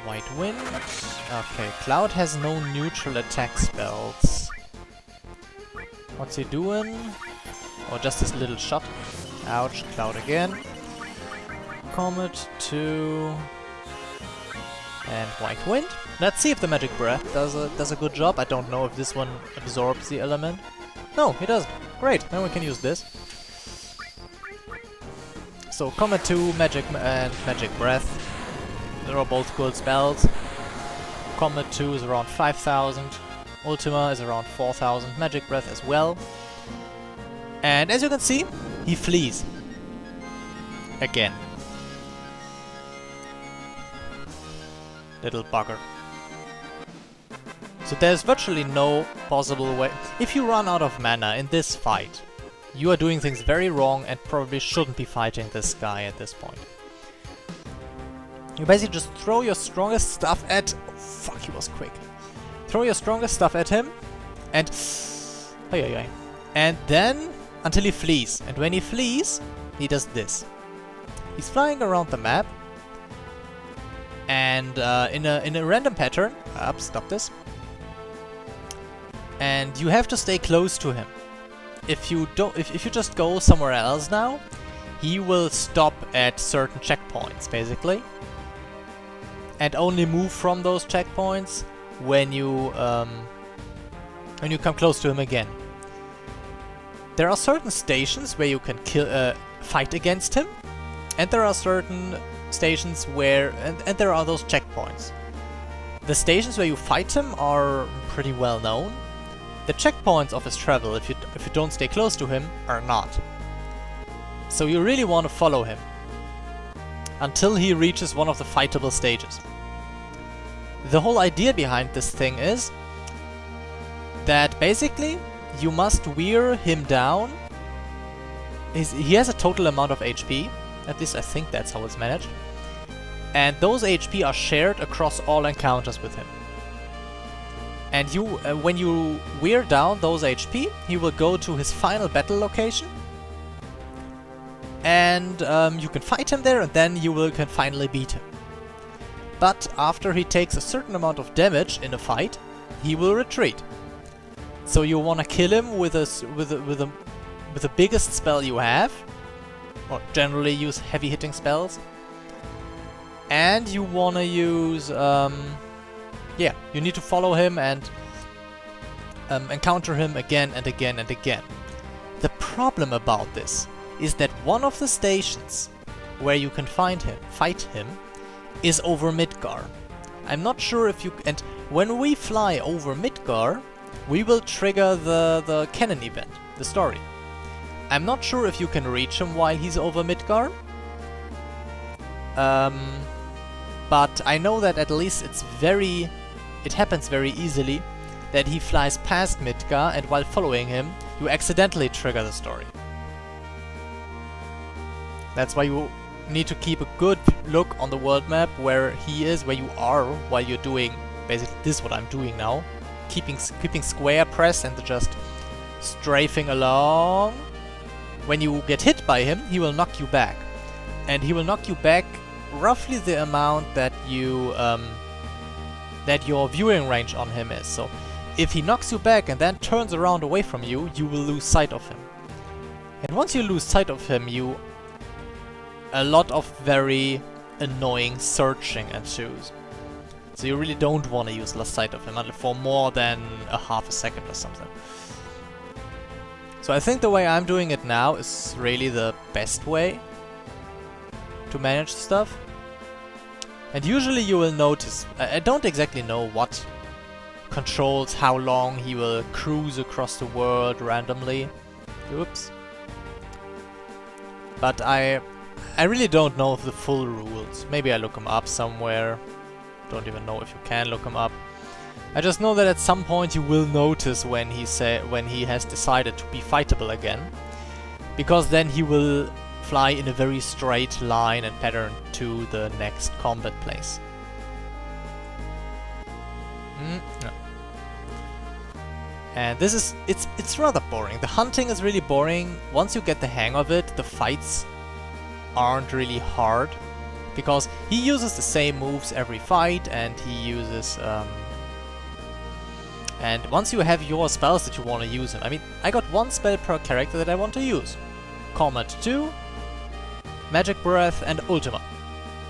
White Wind. Okay, Cloud has no neutral attack spells. What's he doing? Oh, just this little shot. Ouch, Cloud again. Comet 2. And White Wind. Let's see if the Magic Breath does a good job. I don't know if this one absorbs the element. No, he doesn't. Great, then we can use this. So Comet 2, Magic and Magic Breath. They are both good spells. Comet 2 is around 5,000. Ultima is around 4,000. Magic Breath as well. And as you can see, he flees. Again. Little bugger. So there's virtually no possible way. If you run out of mana in this fight, you are doing things very wrong and probably shouldn't be fighting this guy at this point. You basically just throw your strongest stuff at... Oh, fuck, he was quick. Throw your strongest stuff at him and... And then until he flees. And when he flees, he does this. He's flying around the map. And in a random pattern... stop this. And you have to stay close to him. If you just go somewhere else now, he will stop at certain checkpoints, basically. And only move from those checkpoints when you come close to him again. There are certain stations where you can fight against him, and there are certain stations where and there are those checkpoints. The stations where you fight him are pretty well known. The checkpoints of his travel, if you don't stay close to him, are not. So you really want to follow him until he reaches one of the fightable stages. The whole idea behind this thing is that basically you must wear him down. He has a total amount of HP, at least I think that's how it's managed. And those HP are shared across all encounters with him. And when you wear down those HP, he will go to his final battle location. And you can fight him there, and then you can finally beat him. But after he takes a certain amount of damage in a fight, he will retreat. So you want to kill him with the biggest spell you have, or generally use heavy hitting spells. And you want to use you need to follow him and encounter him again and again and again. The problem about this is that one of the stations where you can fight him, is over Midgar. I'm not sure if you... And when we fly over Midgar, we will trigger the canon event, the story. I'm not sure if you can reach him while he's over Midgar. But I know that at least it happens very easily that he flies past Midgar, and while following him, you accidentally trigger the story. That's why you need to keep a good look on the world map where he is, where you are, while you're doing basically this, what I'm doing now. Keeping square press and just strafing along. When you get hit by him, he will knock you back. And he will knock you back roughly the amount that that your viewing range on him is. So if he knocks you back and then turns around away from you, you will lose sight of him. And once you lose sight of him, a lot of very annoying searching ensues. So you really don't want to use lost sight of him for more than a half a second or something. So I think the way I'm doing it now is really the best way to manage stuff. And usually you will notice, I don't exactly know what controls how long he will cruise across the world randomly. Oops. But I really don't know the full rules. Maybe I look them up somewhere. Don't even know if you can look them up. I just know that at some point you will notice when he has decided to be fightable again. Because then he will fly in a very straight line and pattern to the next combat place. No. And this is, it's rather boring. The hunting is really boring. Once you get the hang of it, the fights aren't really hard. Because he uses the same moves every fight, and he uses... and once you have your spells that you want to use him... I mean, I got one spell per character that I want to use. Combat 2, Magic Breath, and Ultima.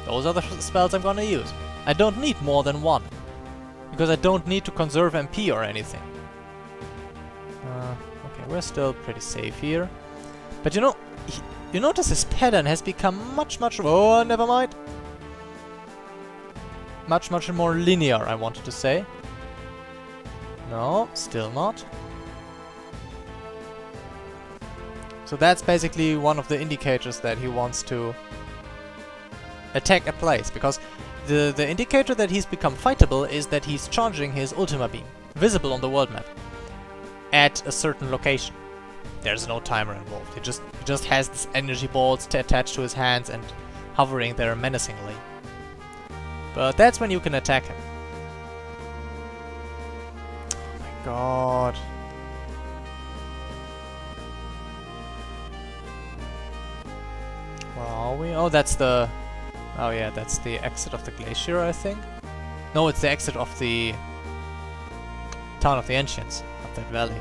Those are the spells I'm gonna use. I don't need more than one. Because I don't need to conserve MP or anything. Okay, we're still pretty safe here. But you know, you notice his pattern has become much... Oh, never mind. Much more linear, I wanted to say. No, still not. So that's basically one of the indicators that he wants to attack a place, because the indicator that he's become fightable is that he's charging his Ultima Beam, visible on the world map, at a certain location. There's no timer involved. He just has this energy balls attached to his hands and hovering there menacingly. But that's when you can attack him. Oh my god. Where are we? Oh, that's the... Oh yeah, that's the exit of the glacier, I think. No, it's the exit of the town of the ancients, of that valley.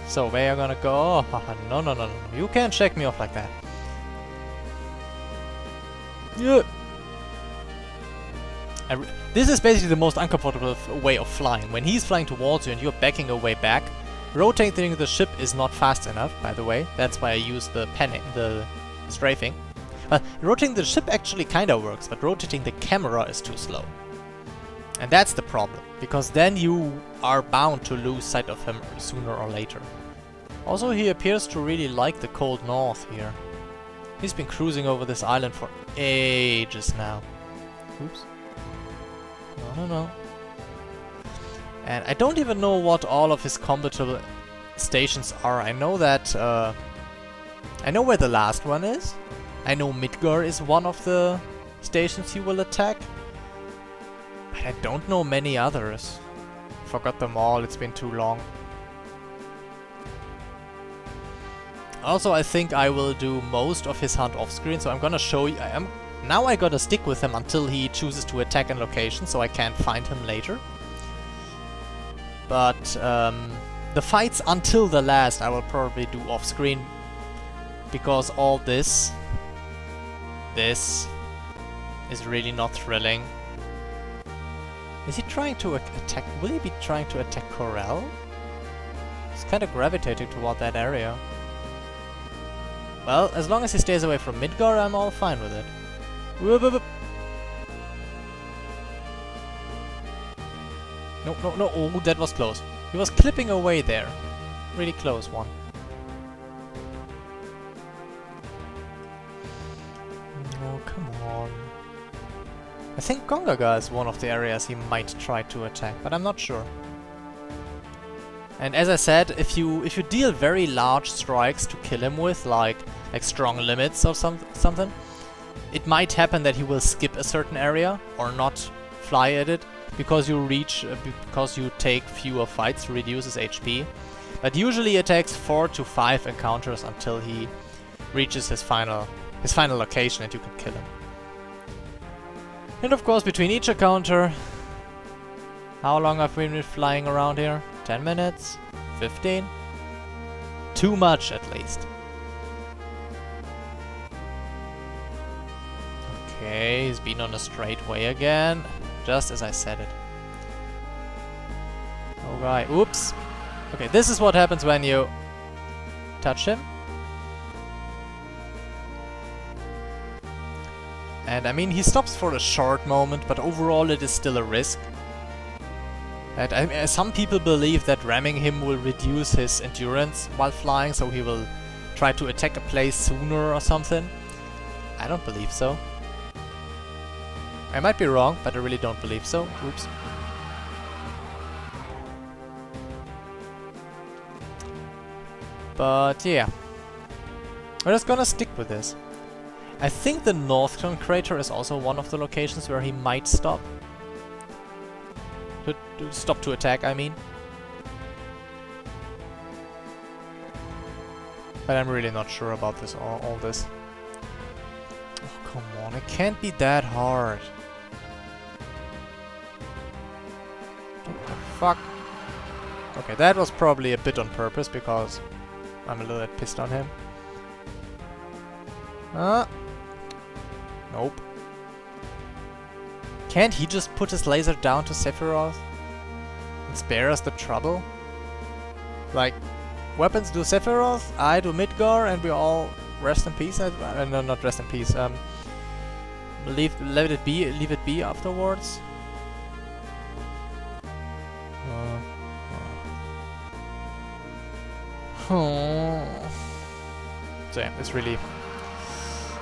So where are you gonna go? Oh, no. You can't shake me off like that. Yeah. This is basically the most uncomfortable way of flying. When he's flying towards you and you're backing away back, rotating the ship is not fast enough, by the way. That's why I use the strafing. Rotating the ship actually kinda works, but rotating the camera is too slow. And that's the problem, because then you are bound to lose sight of him sooner or later. Also, he appears to really like the cold north here. He's been cruising over this island for ages now. Oops. No. And I don't even know what all of his combatable stations are. I know that... I know where the last one is. I know Midgar is one of the stations he will attack. But I don't know many others. Forgot them all, it's been too long. Also, I think I will do most of his hunt off-screen, so I'm gonna show you... Now I gotta stick with him until he chooses to attack in location, so I can't find him later. But the fights until the last I will probably do off-screen, because all this is really not thrilling. Is he trying to attack? Will he be trying to attack Corel? He's kind of gravitating toward that area. Well, as long as he stays away from Midgar, I'm all fine with it. Whoop, whoop, whoop. No. Oh, that was close. He was clipping away there. Really close one. Oh, come on. I think Gongaga is one of the areas he might try to attack, but I'm not sure. And as I said, if you deal very large strikes to kill him with, like strong limits or something, it might happen that he will skip a certain area or not fly at it because you take fewer fights, reduces HP. But usually it takes 4 to 5 encounters until he reaches his final location and you can kill him. And of course, between each encounter, how long have we been flying around here? 10 minutes? 15? Too much, at least. Okay, he's been on a straight way again, just as I said it. Oh, right. Oops. Okay, this is what happens when you touch him. And I mean, he stops for a short moment, but overall it is still a risk. And some people believe that ramming him will reduce his endurance while flying, so he will try to attack a place sooner or something. I don't believe so. I might be wrong, but I really don't believe so. Oops. But yeah, we're just gonna stick with this. I think the Northern Crater is also one of the locations where he might stop. Stop to attack, I mean. But I'm really not sure about this, all this. Oh Come on, it can't be that hard. What the fuck? Okay, that was probably a bit on purpose because I'm a little bit pissed on him. Nope. Can't he just put his laser down to Sephiroth and spare us the trouble? Like, weapons do Sephiroth, I do Midgar, and we all rest in peace. No, not rest in peace. Leave it be afterwards. Oh. So yeah, it's really...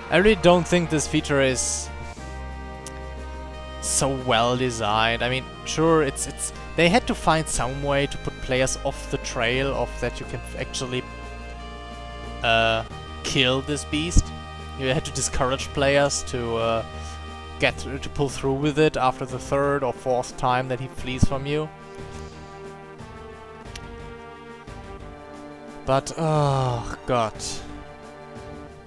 I really don't think this feature is so well designed. I mean, sure, it's they had to find some way to put players off the trail of that you can actually kill this beast. You had to discourage players to to pull through with it after the third or fourth time that he flees from you. But oh god.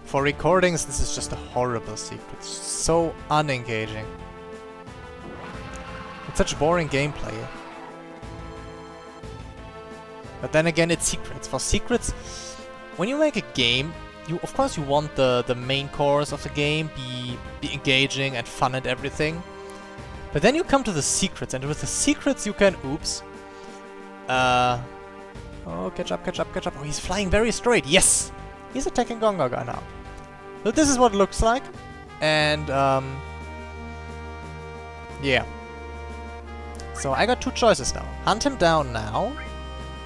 For recordings, this is just a horrible secret. So unengaging. It's such boring gameplay. But then again, it's secrets. For secrets, when you make a game, of course you want the main course of the game be engaging and fun and everything. But then you come to the secrets, and with the secrets you can... Oops. Oh, catch up. Oh, he's flying very straight. Yes! He's attacking Gongaga now. So this is what it looks like. And, yeah. So I got two choices now. Hunt him down now,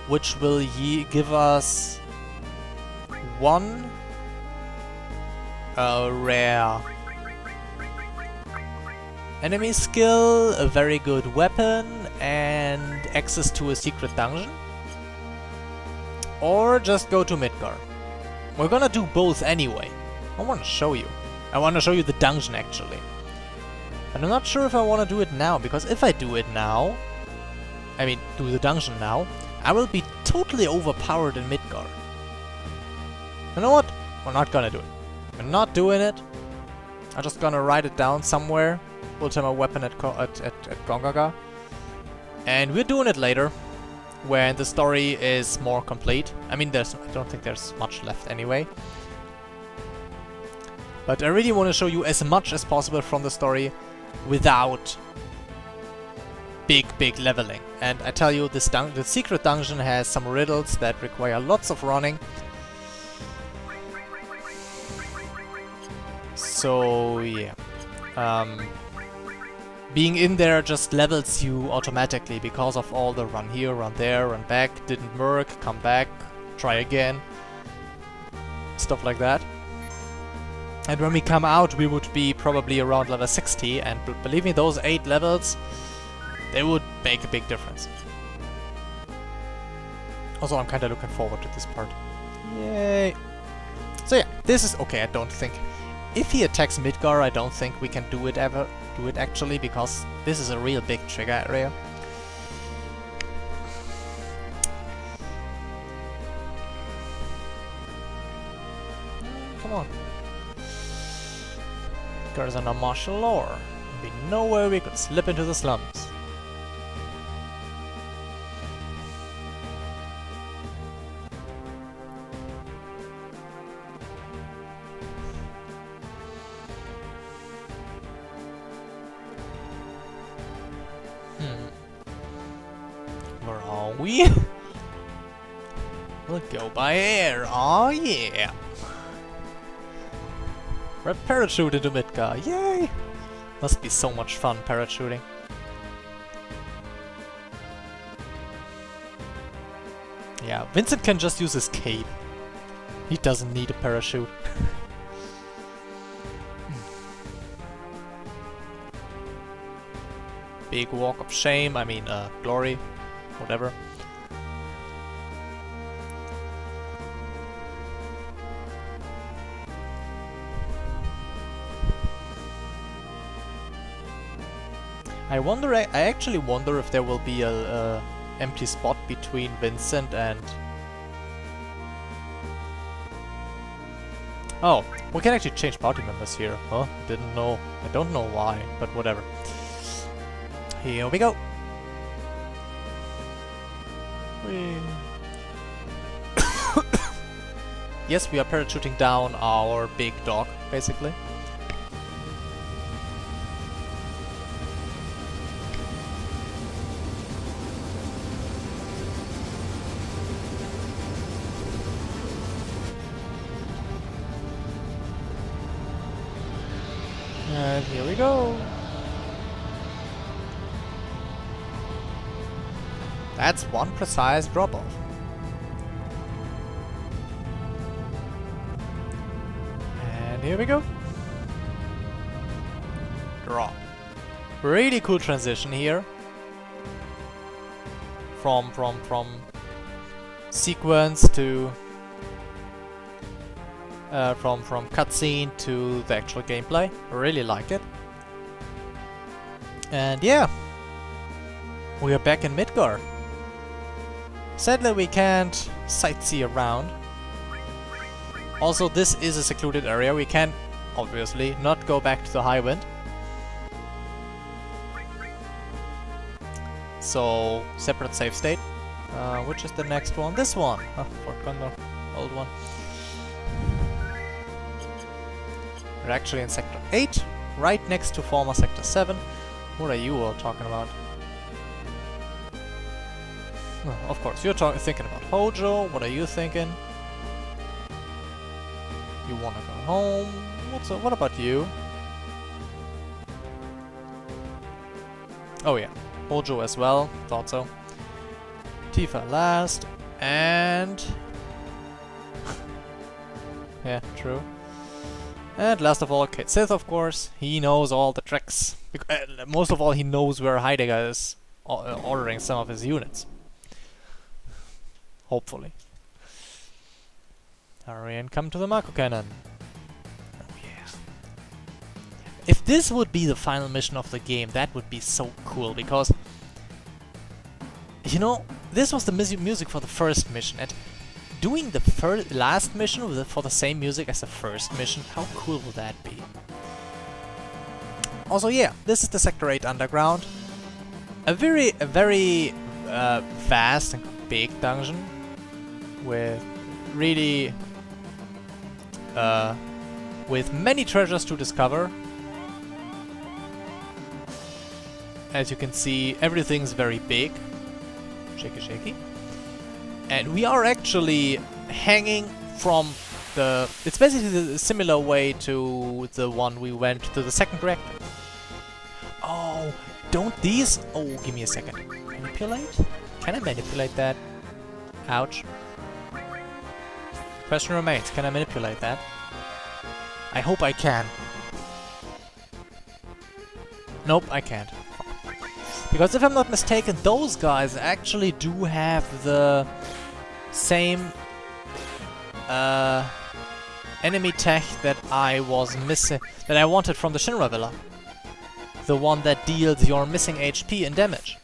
which will give us one rare enemy skill, a very good weapon, and access to a secret dungeon. Or just go to Midgar. We're gonna do both anyway. I want to show you. I want to show you the dungeon actually. And I'm not sure if I want to do it now, because if I do it now, I mean do the dungeon now, I will be totally overpowered in Midgar. You know what? We're not gonna do it. We're not doing it. I'm just gonna write it down somewhere. Ultimate weapon at Gongaga. And we're doing it later, when the story is more complete. I mean, I don't think there's much left anyway. But I really want to show you as much as possible from the story without big leveling. And I tell you, the secret dungeon has some riddles that require lots of running. So yeah, being in there just levels you automatically because of all the run here, run there, run back, didn't work, come back, try again, stuff like that. And when we come out, we would be probably around level 60, and believe me, those 8 levels, they would make a big difference. Also, I'm kinda looking forward to this part. Yay! So yeah, this is okay. I don't think if he attacks Midgar, I don't think we can do it actually, because this is a real big trigger area. Come on. Midgar's under martial law. We know where we could slip into the slums. Where are we? We'll go by air. Oh yeah. We're parachuting into Midgar. Yay! Must be so much fun parachuting. Yeah, Vincent can just use his cape. He doesn't need a parachute. Big walk of shame, I mean, glory, whatever. I actually wonder if there will be a empty spot between Vincent and Oh, we can actually change party members here. Huh? Didn't know. I don't know why, but whatever. Here we go. Whee. Yes, we are parachuting down our big dog, basically. And here we go. That's one precise drop-off. And here we go. Drop. Really cool transition here. From sequence to from cutscene to the actual gameplay. I really like it. And yeah, we are back in Midgar. Sadly, we can't sightsee around. Also, this is a secluded area. We can obviously not go back to the High Wind. So, separate save state. Which is the next one? This one! Oh, forgot the old one. We're actually in Sector 8, right next to former Sector 7. What are you all talking about? Oh, of course, you're thinking about Hojo. What are you thinking? You wanna go home? What about you? Oh yeah, Hojo as well. Thought so. Tifa last, and yeah, true. And last of all, Kate Sith, of course. He knows all the tricks. Most of all, he knows where Heidegger is ordering some of his units. Hopefully. Hurry and come to the Mako Cannon. Oh yeah. If this would be the final mission of the game, that would be so cool, because you know, this was the music for the first mission, and doing the last mission with for the same music as the first mission, how cool would that be? Also, yeah, this is the Sector 8 Underground. A very vast and big dungeon with really with many treasures to discover. As you can see, everything's very big. Shaky, shaky. And we are actually hanging from the... It's basically the similar way to the one we went to the second reactor. Oh, don't these... Oh, give me a second. Manipulate? Can I manipulate that? Ouch. Question remains, can I manipulate that? I hope I can. Nope, I can't. Because if I'm not mistaken, those guys actually do have the same enemy tech that I was missing, that I wanted from the Shinra Villa. The one that deals your missing HP and damage.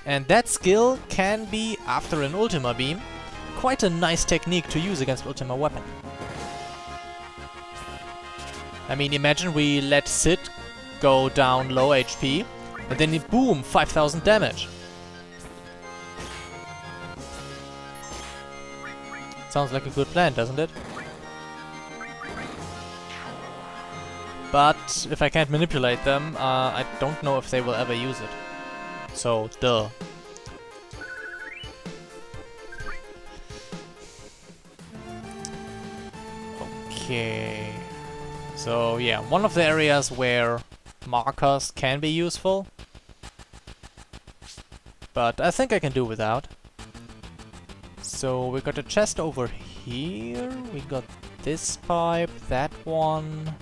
And that skill can be, after an Ultima Beam, quite a nice technique to use against Ultima weapon. I mean, imagine we let Sid go down low HP, and then boom, 5000 damage. Sounds like a good plan, doesn't it? But if I can't manipulate them, I don't know if they will ever use it. So, duh. Okay. So, yeah, one of the areas where markers can be useful. But I think I can do without. So we got a chest over here. We got this pipe, that one.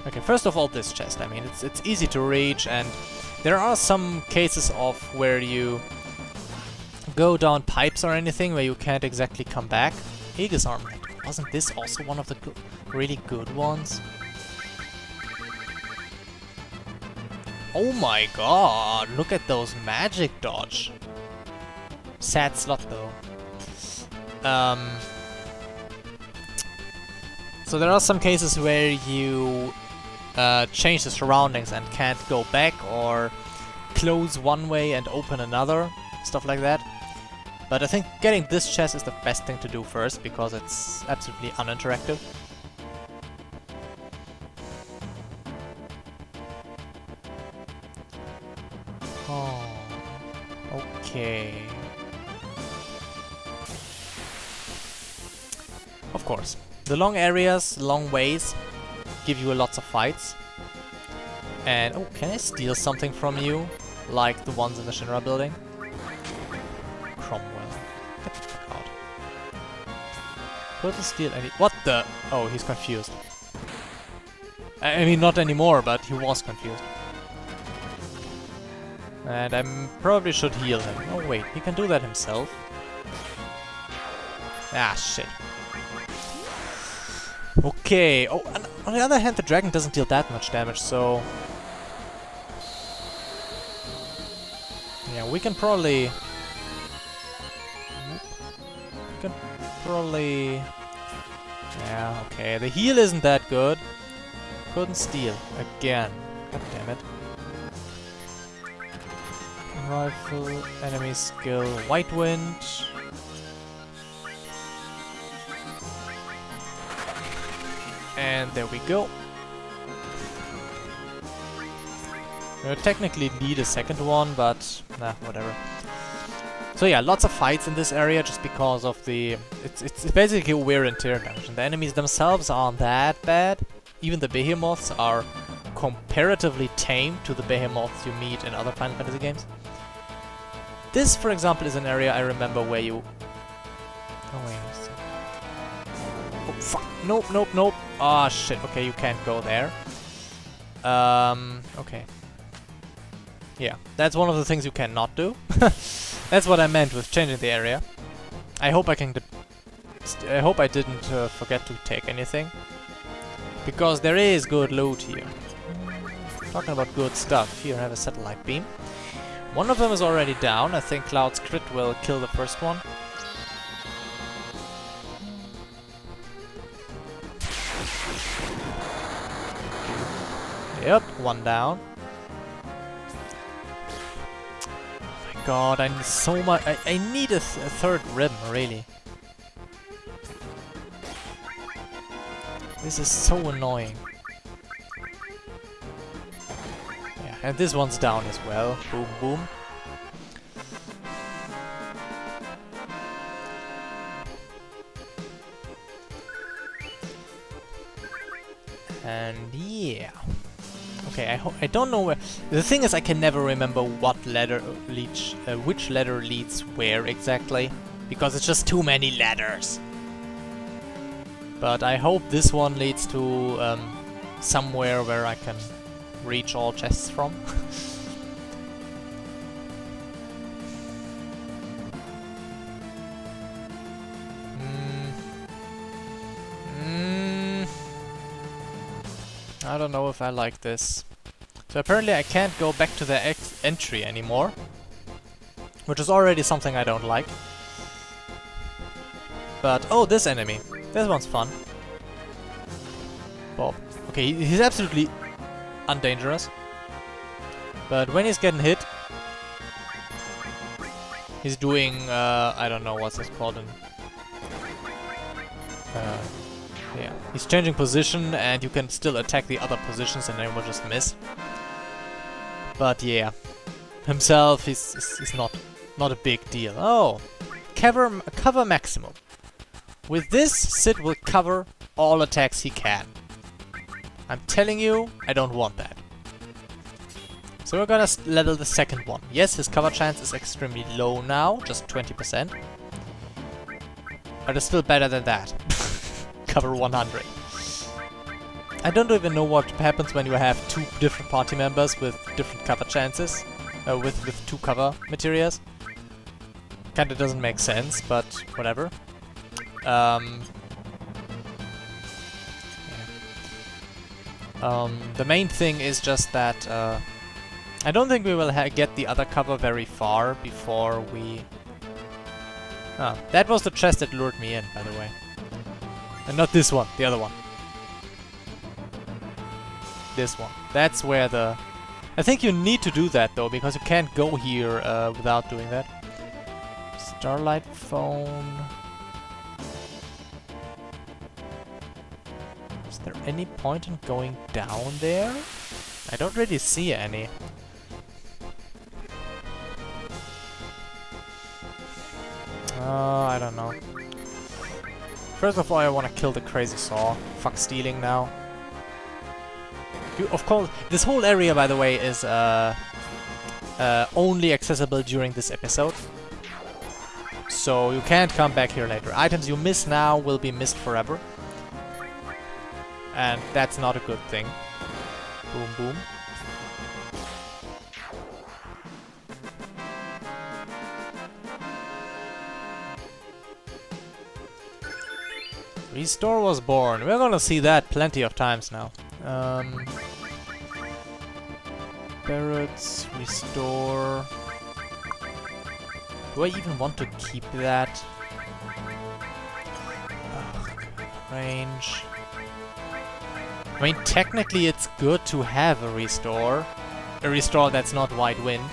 Okay, first of all, this chest. I mean, it's easy to reach, and there are some cases of where you go down pipes or anything where you can't exactly come back. Aegis armlet. Wasn't this also one of the really good ones? Oh my god, look at those magic dodge. Sad slot though. So there are some cases where you change the surroundings and can't go back, or close one way and open another, stuff like that. But I think getting this chest is the best thing to do first, because it's absolutely uninteractive. Oh, okay. Of course, the long areas, long ways, give you lots of fights. And oh, can I steal something from you? Like the ones in the Shinra building? Cromwell. Get the fuck out. Couldn't steal any— what the— oh, he's confused. I mean, not anymore, but he was confused. And I probably should heal him. Oh wait, he can do that himself. Ah, shit. Okay, oh, and on the other hand, the dragon doesn't deal that much damage, so... yeah, we can probably... yeah, okay, the heal isn't that good. Couldn't steal. Again. God damn it. Rifle, enemy skill, White Wind. And there we go. We technically need a second one, but nah, whatever. So yeah, lots of fights in this area just because of the... It's basically a wear and tear dungeon. The enemies themselves aren't that bad. Even the behemoths are comparatively tame to the behemoths you meet in other Final Fantasy games. This, for example, is an area I remember where you... oh wait a second. Oh fuck! Nope, nope, nope! Ah shit, okay, you can't go there. Okay. Yeah, that's one of the things you cannot do. That's what I meant with changing the area. I hope I can... I hope I didn't forget to take anything. Because there is good loot here. Talking about good stuff. Here I have a satellite beam. One of them is already down. I think Cloud's crit will kill the first one. Yep, one down. Oh my god, I need so much. I need a third rib, really. This is so annoying. Yeah, and this one's down as well. Boom, boom. And yeah. Okay, I don't know where... the thing is, I can never remember what ladder leads... which ladder leads where exactly. Because it's just too many ladders. But I hope this one leads to somewhere where I can reach all chests from. I don't know if I like this. So apparently I can't go back to the entry anymore. Which is already something I don't like. But, oh, this enemy. This one's fun. Bob. Okay, he's absolutely undangerous. But when he's getting hit, he's doing, I don't know what's this called. Yeah, he's changing position and you can still attack the other positions and then will just miss. But yeah, himself, he's not a big deal. Oh, cover maximum. With this, Sid will cover all attacks he can. I'm telling you, I don't want that. So we're gonna level the second one. Yes, his cover chance is extremely low now, just 20%. But it's still better than that. Cover 100. I don't even know what happens when you have two different party members with different cover chances. With two cover materials. Kinda doesn't make sense, but whatever. The main thing is just that I don't think we will get the other cover very far before we... Ah, that was the chest that lured me in, by the way. And not this one, the other one. This one. That's where the... I think you need to do that though, because you can't go here without doing that. Starlight phone... Is there any point in going down there? I don't really see any. I don't know. First of all, I want to kill the crazy saw. Fuck stealing now. Of course, this whole area, by the way, is only accessible during this episode. So you can't come back here later. Items you miss now will be missed forever. And that's not a good thing. Boom, boom. Restore was born. We're gonna see that plenty of times now. Barretts, restore. Do I even want to keep that? Range. I mean, technically it's good to have a restore. A restore that's not White Wind.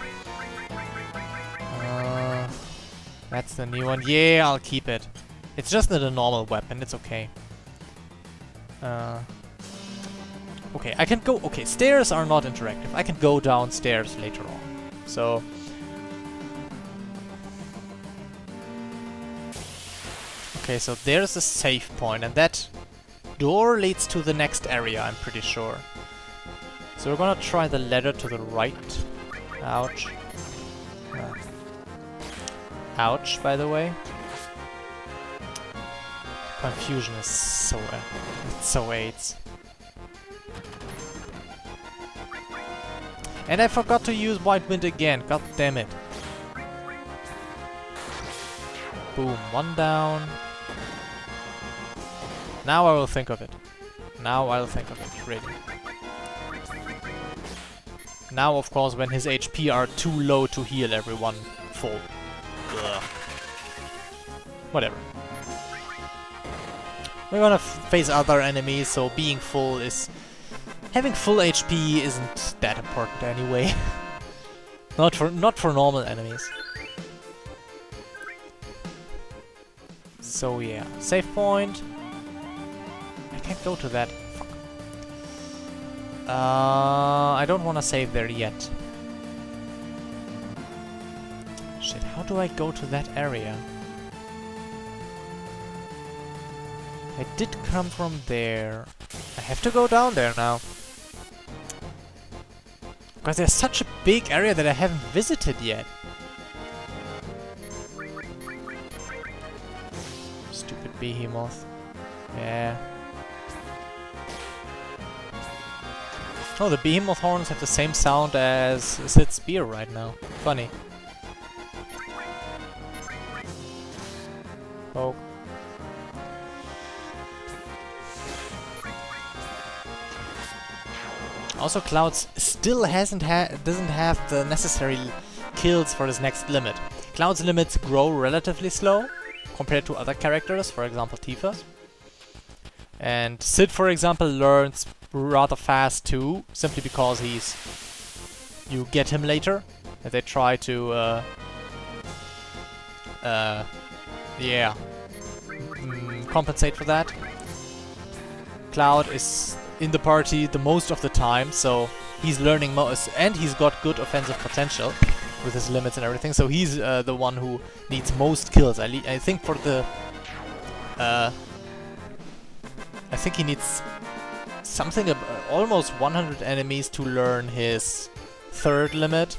That's the new one. Yeah, I'll keep it. It's just not a normal weapon, it's okay. Okay, I can go... Okay, stairs are not interactive. I can go downstairs later on. So... Okay, so there's a save point, and that door leads to the next area, I'm pretty sure. So we're gonna try the ladder to the right. Ouch. Ouch, by the way. Confusion is so... it so aids. And I forgot to use White Wind again, god damn it. Boom, one down. Now I will think of it. Now I'll think of it, really. Now, of course, when his HP are too low to heal everyone full. Ugh. Whatever. We're gonna face other enemies, so being full is... Having full HP isn't that important anyway. Not for normal enemies. So yeah, save point. I can't go to that. Fuck. I don't want to save there yet. Shit, how do I go to that area? I did come from there. I have to go down there now. Because there's such a big area that I haven't visited yet. Stupid behemoth. Yeah. Oh, the behemoth horns have the same sound as Sid's spear right now. Funny. Oh. Also, Clouds still doesn't have the necessary kills for his next limit. Cloud's limits grow relatively slow compared to other characters, for example Tifa's. And Sid, for example, learns rather fast too, simply because you get him later, and they try to yeah, compensate for that. Cloud is in the party the most of the time, so he's learning most, and he's got good offensive potential with his limits and everything, so he's the one who needs most kills. I think for the... I think he needs something almost 100 enemies to learn his third limit.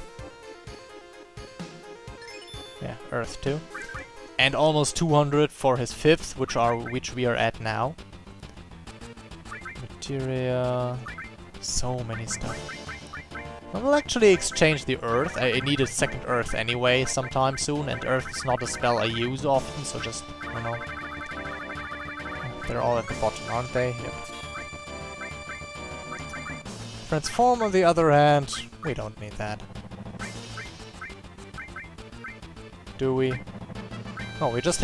Yeah, Earth 2. And almost 200 for his fifth, which we are at now. Materia... so many stuff. I will actually exchange the Earth. I need a second Earth anyway sometime soon, and Earth is not a spell I use often, so just, I don't know. They're all at the bottom, aren't they? Yep. Transform, on the other hand, We don't need that. Do we? No, we just